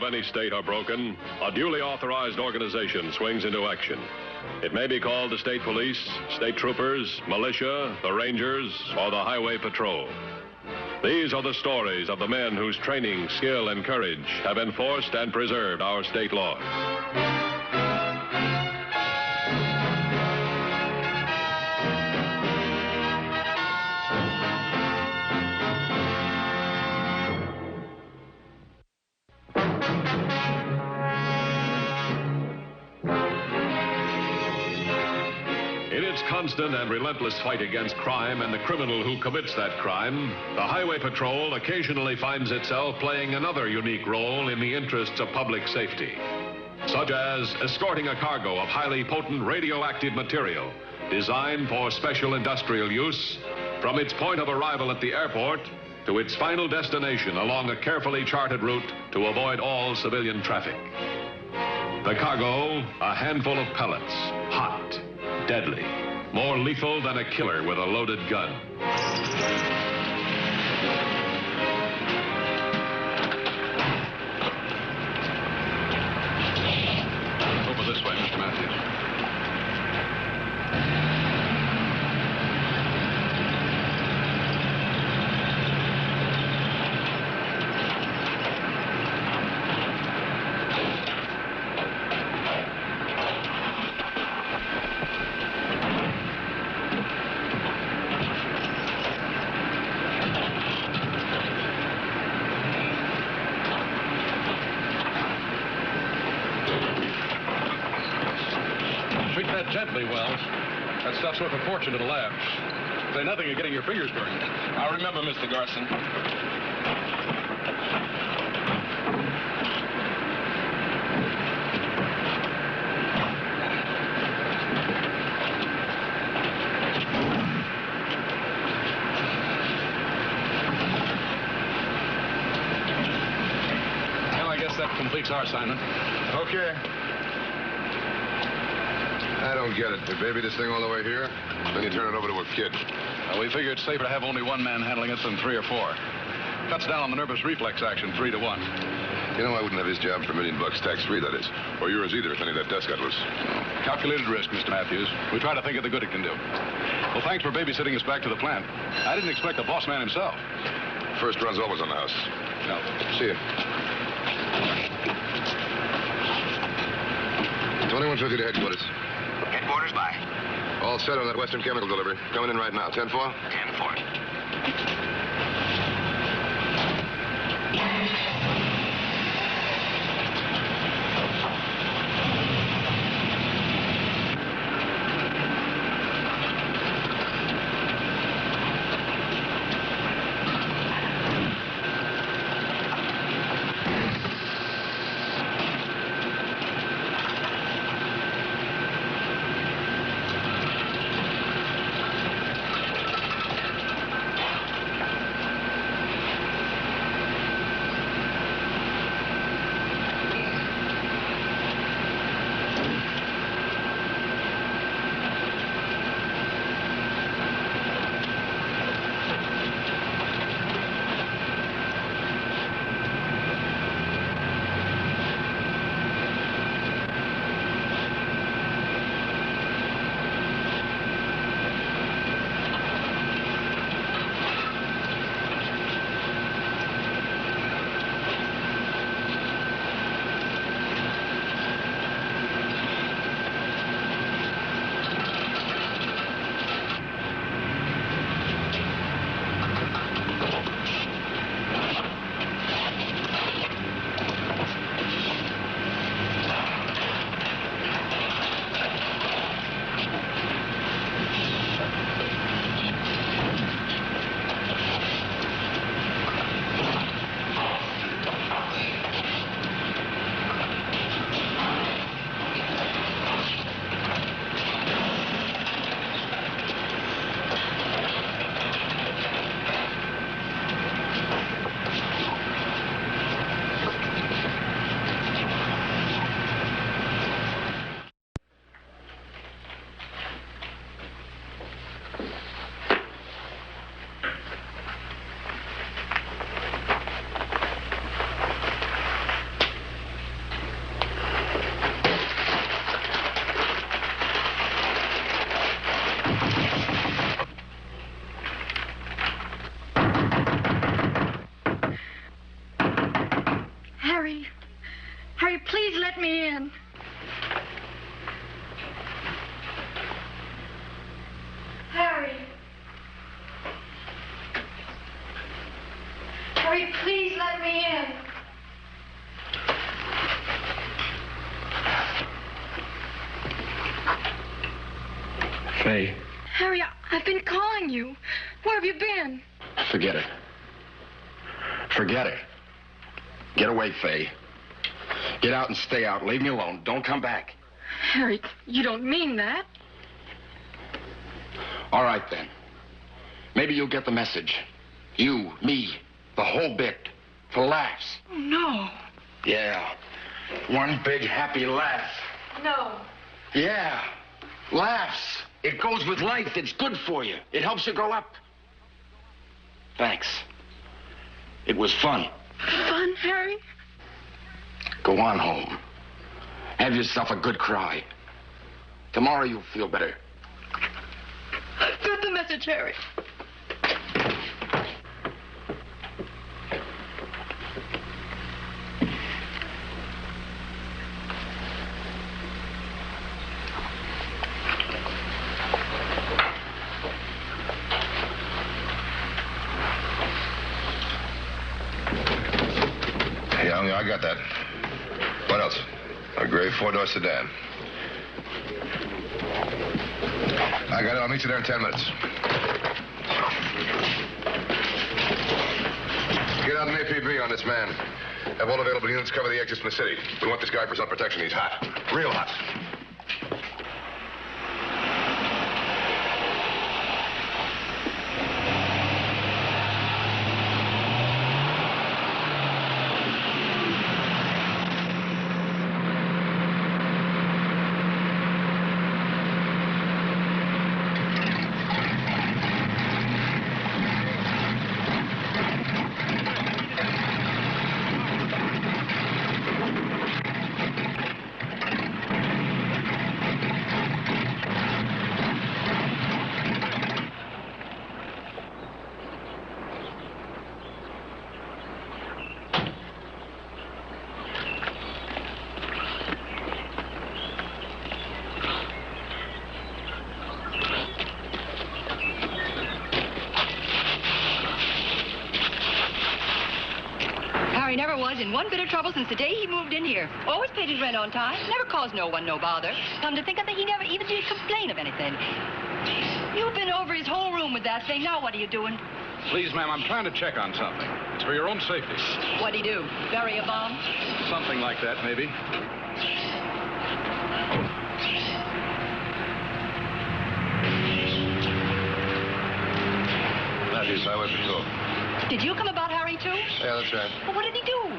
any state are broken, a duly authorized organization swings into action. It may be called the state police, state troopers, militia, the rangers, or the highway patrol. These are the stories of the men whose training, skill, and courage have enforced and preserved our state laws. In its constant and relentless fight against crime and the criminal who commits that crime, the Highway Patrol occasionally finds itself playing another unique role in the interests of public safety, such as escorting a cargo of highly potent radioactive material designed for special industrial use from its point of arrival at the airport to its final destination along a carefully charted route to avoid all civilian traffic. The cargo, a handful of pellets, hot, deadly, more lethal than a killer with a loaded gun. Over this way, Mr. Mathews. Treat that gently, Wells. That stuff's worth a fortune to the lab. Say nothing of getting your fingers burned. I'll remember, Mr. Garson. Well, I guess that completes our assignment. Okay. I don't get it. You baby this thing all the way here, then you turn it over to a kid. We figure it's safer to have only one man handling it than 3 or 4. Cuts down on the nervous reflex action 3 to 1. You know, I wouldn't have his job for $1 million, tax-free, that is. Or yours either, if any of that dust got loose. Calculated risk, Mr. Mathews. We try to think of the good it can do. Well, thanks for babysitting us back to the plant. I didn't expect the boss man himself. First run's always on the house. No. See you. 2150 to headquarters. Headquarters by? All set on that Western Chemical delivery. Coming in right now. 10-4? 10-4. Harry. Harry, please let me in. Harry. Harry, please let me in. Faye. Harry, I've been calling you. Where have you been? Forget it. Forget it. Get away, Faye. Get out and stay out. Leave me alone. Don't come back. Harry, you don't mean that. All right, then. Maybe you'll get the message. You, me, the whole bit. For laughs. Oh, no. Yeah. One big happy laugh. No. Yeah. Laughs. It goes with life. It's good for you. It helps you grow up. Thanks. It was fun. Fun, Harry? Go on home. Have yourself a good cry. Tomorrow you'll feel better. I've got the message, Harry. Yeah, I got that. What else? A gray four-door sedan. I got it. I'll meet you there in 10 minutes. Get out an APB on this man. Have all available units cover the exits from the city. We want this guy for some protection. He's hot. Real hot. Never was in one bit of trouble since the day he moved in here. Always paid his rent on time. Never caused no one no bother. Come to think of it, he never even did complain of anything. You've been over his whole room with that thing. Now what are you doing? Please, ma'am, I'm trying to check on something. It's for your own safety. What'd he do? Bury a bomb? Something like that, maybe. Mathews, Highway Patrol. Did you come about Harry, too? Yeah, that's right. Well, what did he do?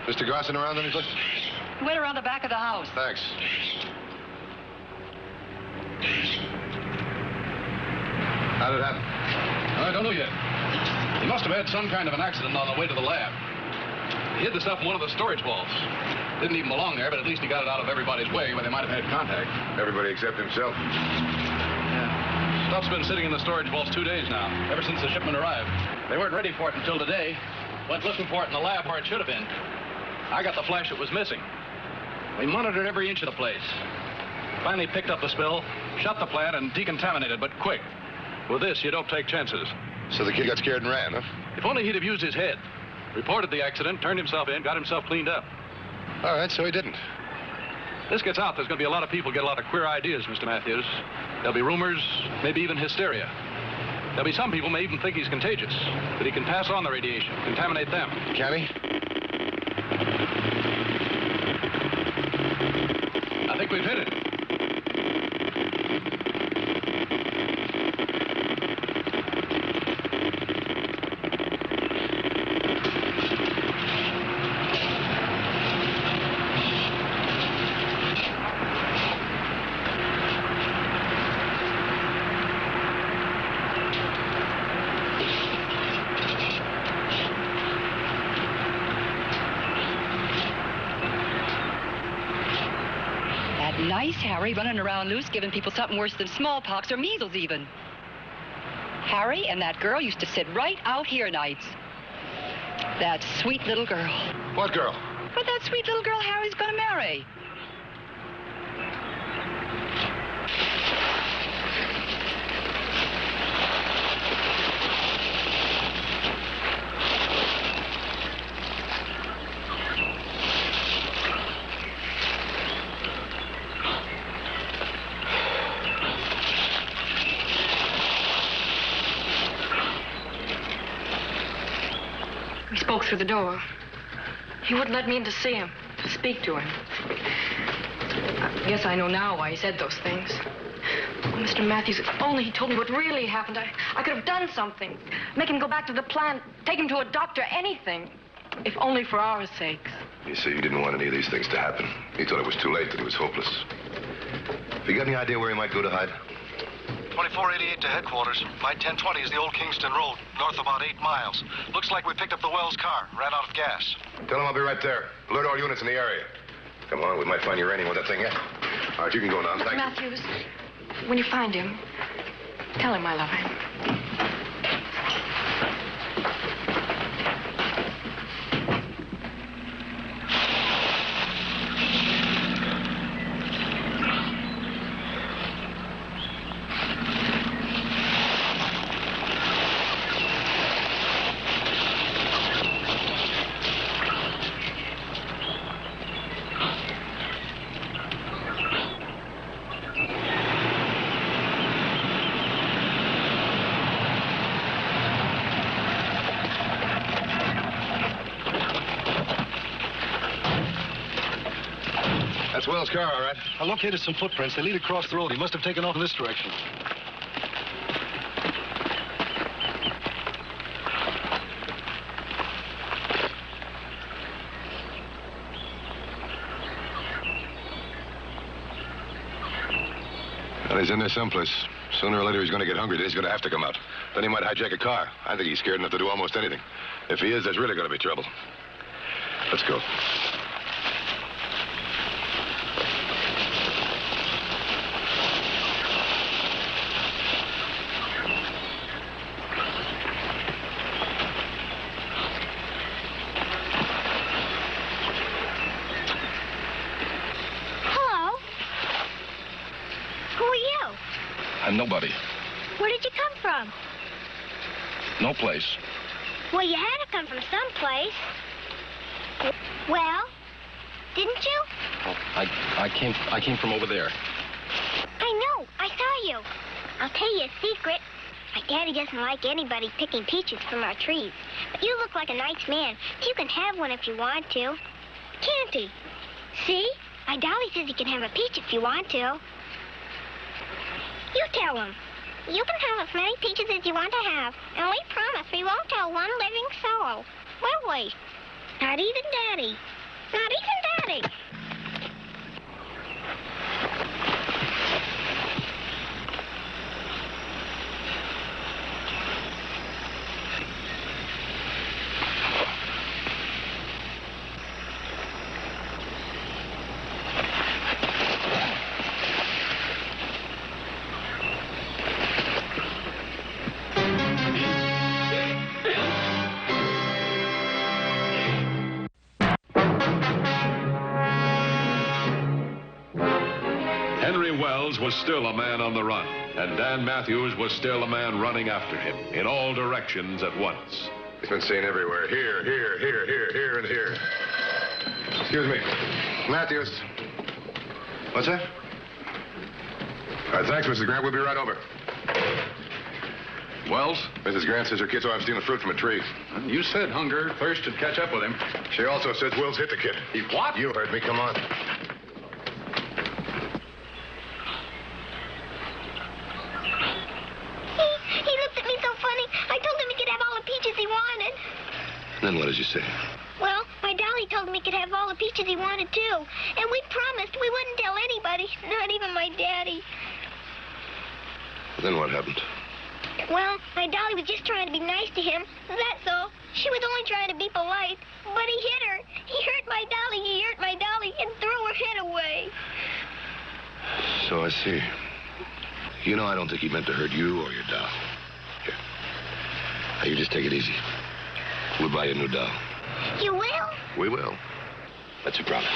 Mr. Garson around anything? He went around the back of the house. Thanks. How did it happen? I don't know yet. He must have had some kind of an accident on the way to the lab. He hid the stuff in one of the storage vaults. Didn't even belong there, but at least he got it out of everybody's way where they might have had contact. Everybody except himself. Yeah. Stuff's been sitting in the storage vaults 2 days now, ever since the shipment arrived. They weren't ready for it until today. Went looking for it in the lab where it should have been. I got the flash it was missing. We monitored every inch of the place. Finally picked up the spill, shut the plant, and decontaminated, but quick. With this, you don't take chances. So the kid got scared and ran, huh? If only he'd have used his head. Reported the accident, turned himself in, got himself cleaned up. All right, so he didn't. This gets out, there's going to be a lot of people get a lot of queer ideas, Mr. Mathews. There'll be rumors, maybe even hysteria. There'll be some people may even think he's contagious, that he can pass on the radiation, contaminate them. Can he? I think we've hit it. Nice Harry running around loose, giving people something worse than smallpox or measles even. Harry and that girl used to sit right out here nights. That sweet little girl. What girl? for that sweet little girl Harry's going to marry. We spoke through the door. He wouldn't let me in to see him, to speak to him. I guess I know now why he said those things. Oh, Mr. Mathews, if only he told me what really happened, I could have done something. Make him go back to the plant, take him to a doctor, anything. If only for our sakes. You see, he didn't want any of these things to happen. He thought it was too late, that he was hopeless. Have you got any idea where he might go to hide? 2488 to headquarters. My 1020 is the old Kingston Road, north about 8 miles. Looks like we picked up the Wells car, ran out of gas. Tell him I'll be right there. Alert all units in the area. Come on, we might find uranium with that thing yet. All right, you can go now. Thank you. Mathews, when you find him, tell him I love him. That's Wells' car, all right. I located some footprints. They lead across the road. He must have taken off in this direction. Well, he's in there someplace. Sooner or later, he's going to get hungry. Then he's going to have to come out. Then he might hijack a car. I think he's scared enough to do almost anything. If he is, there's really going to be trouble. Let's go. I'm nobody. Where did you come from? No place. Well, you had to come from someplace. Well, didn't you? Oh, I came from over there. I know. I saw you. I'll tell you a secret. My daddy doesn't like anybody picking peaches from our trees. But you look like a nice man. You can have one if you want to. Can't he? See? My dolly says he can have a peach if you want to. You tell him. You can have as many peaches as you want to have. And we promise we won't tell one living soul. Will we? Not even Daddy. Not even Daddy. Wells was still a man on the run, and Dan Mathews was still a man running after him in all directions at once. He's been seen everywhere. Here, and here. Excuse me. Mathews. What's that? All right, thanks, Mrs. Grant. We'll be right over. Wells? Mrs. Grant says her kid saw him stealing fruit from a tree. You said hunger, thirst would catch up with him. She also says Will's hit the kid. He what? You heard me. Come on. He looked at me so funny. I told him he could have all the peaches he wanted. Then what did you say? Well, my dolly told him he could have all the peaches he wanted, too. And we promised we wouldn't tell anybody, not even my daddy. Then what happened? Well, my dolly was just trying to be nice to him. That's all. She was only trying to be polite. But he hit her. He hurt my dolly. He hurt my dolly and threw her head away. So I see. You know, I don't think he meant to hurt you or your doll. Here. Now, you just take it easy. We'll buy you a new doll. You will? We will. That's your brother.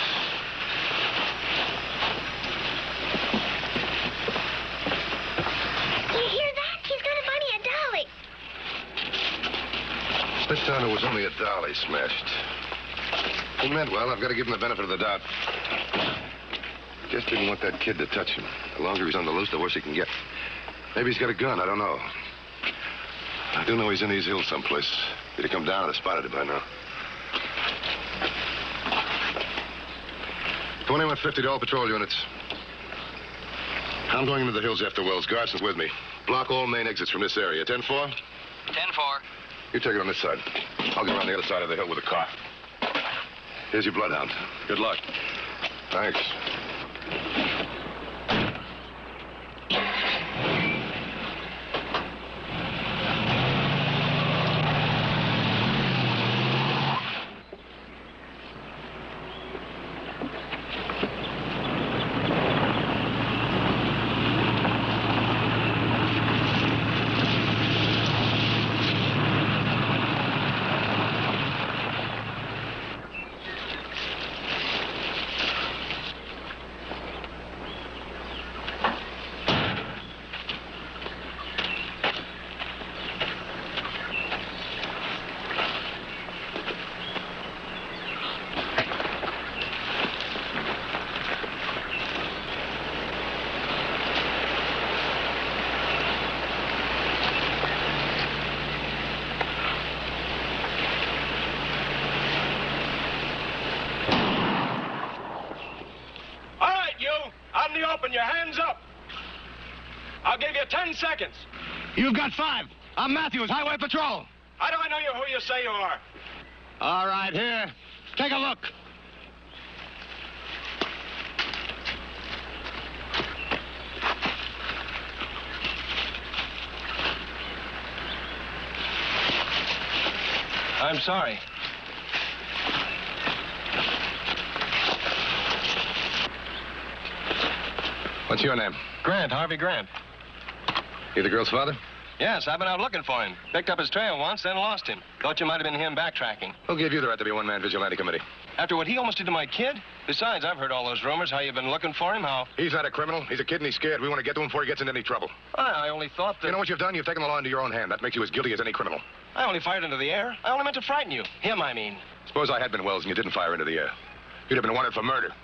You hear that? He's gonna buy me a dolly. This time it was only a doll he smashed. He meant well. I've got to give him the benefit of the doubt. Just didn't want that kid to touch him. The longer he's on the loose, the worse he can get. Maybe he's got a gun. I don't know. I do know he's in these hills someplace. If he'd come down, I'd have spotted it by now. 2150 to all patrol units. I'm going into the hills after Wells. Garson's with me. Block all main exits from this area. 10-4? 10-4. You take it on this side. I'll go around the other side of the hill with a car. Here's your bloodhound. Good luck. Thanks. Open your hands up. I'll give you 10 seconds. You've got 5. I'm Mathews, Highway Patrol. How do I know who you say you are? All right, here. Take a look. I'm sorry. What's your name? Grant, Harvey Grant. You the girl's father? Yes, I've been out looking for him. Picked up his trail once, then lost him. Thought you might have been him backtracking. Who gave you the right to be one-man vigilante committee? After what he almost did to my kid? Besides, I've heard all those rumors, how you've been looking for him, how... He's not a criminal. He's a kid and he's scared. We want to get to him before he gets into any trouble. I only thought that... You know what you've done? You've taken the law into your own hand. That makes you as guilty as any criminal. I only fired into the air. I only meant to frighten you. Him, I mean. Suppose I had been Wells and you didn't fire into the air. You'd have been wanted for murder.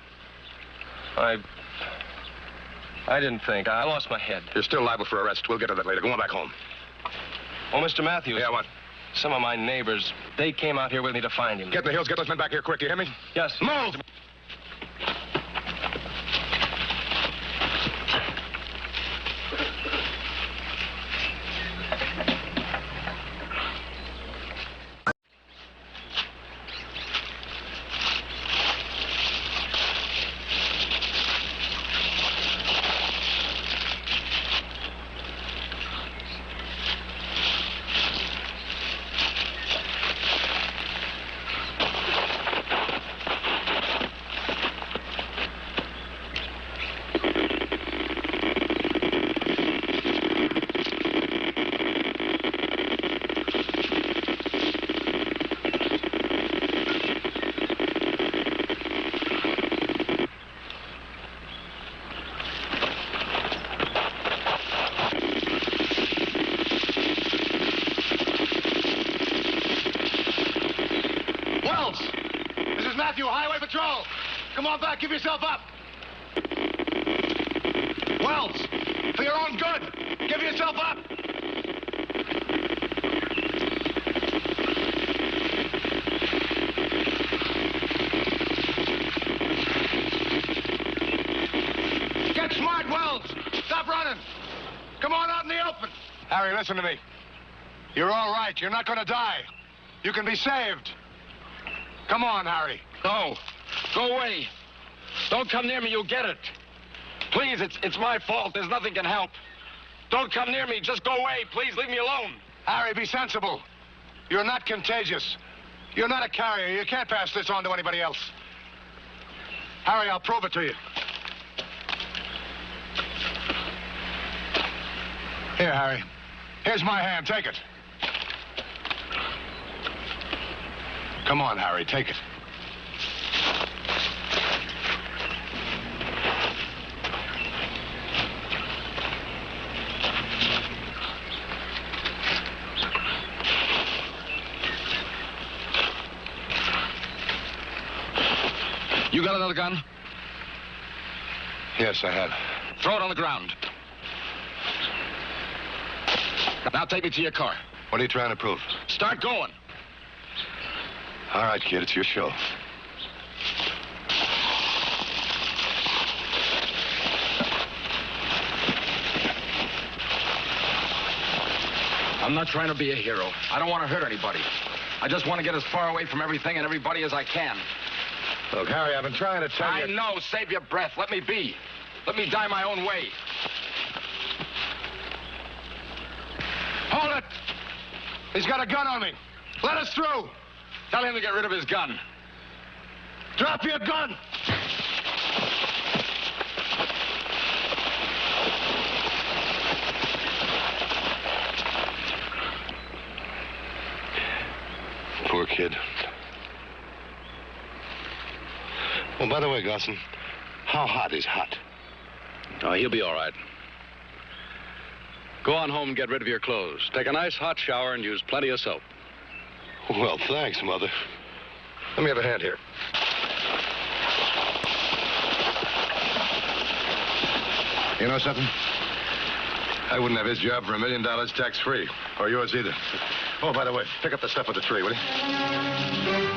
I didn't think. I lost my head. You're still liable for arrest. We'll get to that later. Go on back home. Oh, Mr. Mathews. Yeah, what? Some of my neighbors, they came out here with me to find him. Get in the hills. Get those men back here quick. You hear me? Yes. Move! Highway Patrol! Come on back, give yourself up! Wells, for your own good, give yourself up! Get smart, Wells! Stop running! Come on out in the open! Harry, listen to me. You're all right. You're not going to die. You can be saved. Come on, Harry. No. Go away. Don't come near me. You'll get it. Please, it's my fault. There's nothing can help. Don't come near me. Just go away. Please, leave me alone. Harry, be sensible. You're not contagious. You're not a carrier. You can't pass this on to anybody else. Harry, I'll prove it to you. Here, Harry. Here's my hand. Take it. Come on, Harry. Take it. You got another gun? Yes, I have. Throw it on the ground. Now take me to your car. What are you trying to prove? Start going. All right, kid, it's your show. I'm not trying to be a hero. I don't want to hurt anybody. I just want to get as far away from everything and everybody as I can. Look, Harry, I've been trying to tell you... I know. Save your breath. Let me be. Let me die my own way. Hold it! He's got a gun on me. Let us through. Tell him to get rid of his gun. Drop your gun! Poor kid. Oh, by the way, Garson, how hot is hot? Oh, he'll be all right. Go on home and get rid of your clothes. Take a nice hot shower and use plenty of soap. Well, thanks, Mother. Let me have a hand here. You know something? I wouldn't have his job for $1 million tax-free. Or yours either. Oh, by the way, pick up the stuff with the tree, will you?